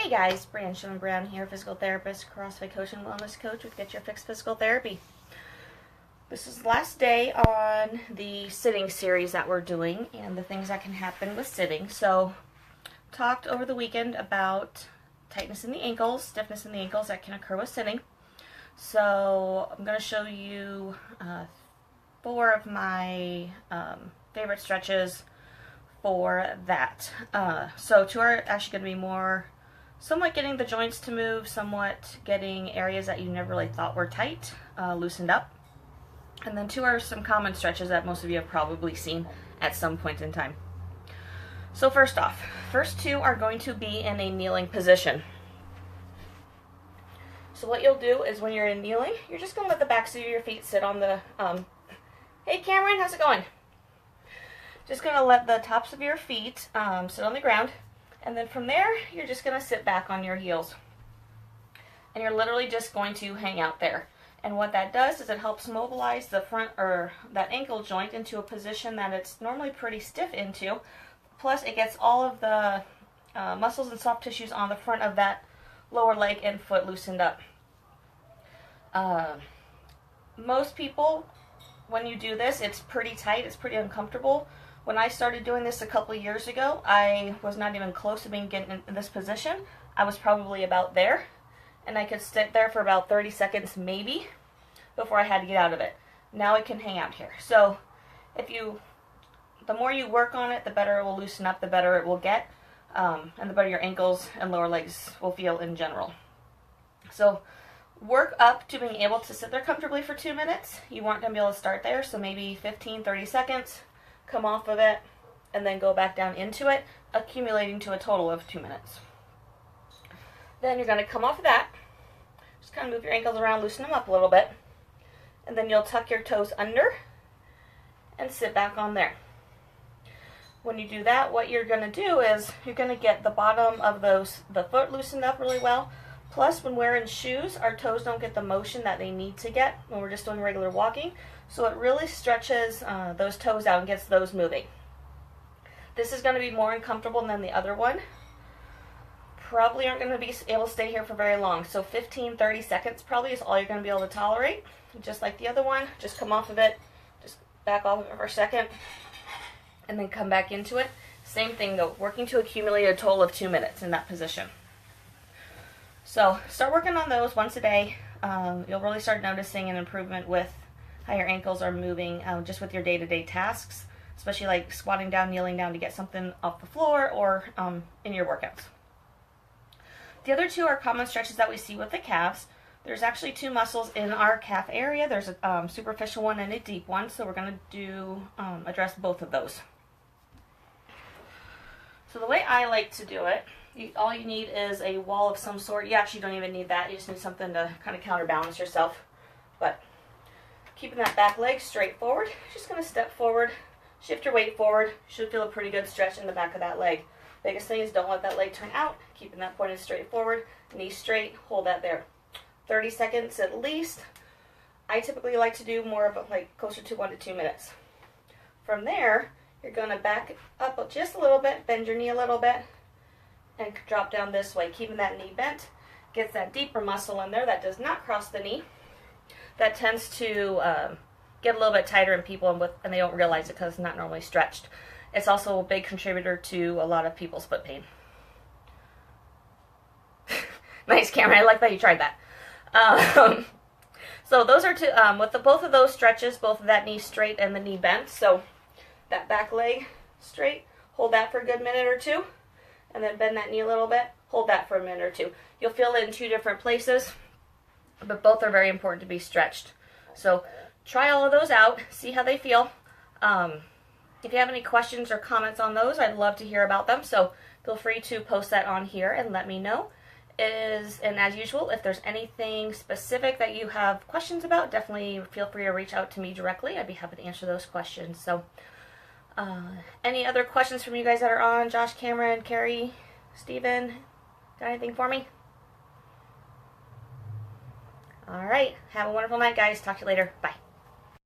Hey guys, Branson Brown here, physical therapist, CrossFit coach, and wellness coach with Get Your Fix Physical Therapy. This is the last day on the sitting series that we're doing and the things that can happen with sitting. So, talked over the weekend about tightness in the ankles, stiffness in the ankles that can occur with sitting. So, I'm going to show you 4 of my favorite stretches for that. So 2 are actually going to be more somewhat getting the joints to move, somewhat getting areas that you never really thought were tight loosened up. And then 2 are some common stretches that most of you have probably seen at some point in time. So first off, first 2 are going to be in a kneeling position. So what you'll do is when you're in kneeling, you're just going to let the backs of your feet sit on the, hey Cameron, how's it going? Just going to let the tops of your feet sit on the ground. And then from there, you're just going to sit back on your heels. And you're literally just going to hang out there. And what that does is it helps mobilize the front or that ankle joint into a position that it's normally pretty stiff into. Plus, it gets all of the muscles and soft tissues on the front of that lower leg and foot loosened up. Most people, when you do this, it's pretty tight, it's pretty uncomfortable. When I started doing this a couple of years ago, I was not even close to being getting in this position. I was probably about there, and I could sit there for about 30 seconds maybe before I had to get out of it. Now I can hang out here. So the more you work on it, the better it will loosen up, the better it will get, and the better your ankles and lower legs will feel in general. So work up to being able to sit there comfortably for 2 minutes. You aren't going to be able to start there, so maybe 15, 30 seconds. Come off of it, and then go back down into it, accumulating to a total of 2 minutes. Then you're going to come off of that, just kind of move your ankles around, loosen them up a little bit, and then you'll tuck your toes under and sit back on there. When you do that, what you're going to do is you're going to get the bottom of the foot loosened up really well. Plus, when wearing shoes, our toes don't get the motion that they need to get when we're just doing regular walking. So it really stretches those toes out and gets those moving. This is going to be more uncomfortable than the other one. Probably aren't going to be able to stay here for very long. So 15, 30 seconds probably is all you're going to be able to tolerate. Just like the other one, just come off of it, just back off of it for a second, and then come back into it. Same thing though, working to accumulate a total of 2 minutes in that position. So start working on those once a day. You'll really start noticing an improvement with how your ankles are moving just with your day-to-day tasks, especially like squatting down, kneeling down to get something off the floor or in your workouts. The other 2 are common stretches that we see with the calves. There's actually 2 muscles in our calf area. There's a superficial one and a deep one, so we're going to address both of those. So the way I like to do it, all you need is a wall of some sort. You actually don't even need that. You just need something to kind of counterbalance yourself. But keeping that back leg straight forward, just going to step forward, shift your weight forward. Should feel a pretty good stretch in the back of that leg. Biggest thing is don't let that leg turn out. Keeping that pointed straight forward, knee straight, hold that there. 30 seconds at least. I typically like to do more of like closer to 1 to 2 minutes. From there, you're going to back up just a little bit, bend your knee a little bit, and drop down this way, keeping that knee bent. Gets that deeper muscle in there that does not cross the knee. That tends to get a little bit tighter in people, and they don't realize it because it's not normally stretched. It's also a big contributor to a lot of people's foot pain. Nice, Cameron. I like that you tried that. So those are 2, with both of those stretches, both of that knee straight and the knee bent. So that back leg straight, hold that for a good minute or 2. And then bend that knee a little bit, hold that for a minute or 2. You'll feel it in 2 different places, but both are very important to be stretched. So try all of those out, see how they feel. If you have any questions or comments on those, I'd love to hear about them. So feel free to post that on here and let me know. And as usual, if there's anything specific that you have questions about, definitely feel free to reach out to me directly. I'd be happy to answer those questions. So any other questions from you guys that are on? Josh, Cameron, Carrie, Steven, got anything for me? All right. Have a wonderful night, guys. Talk to you later. Bye.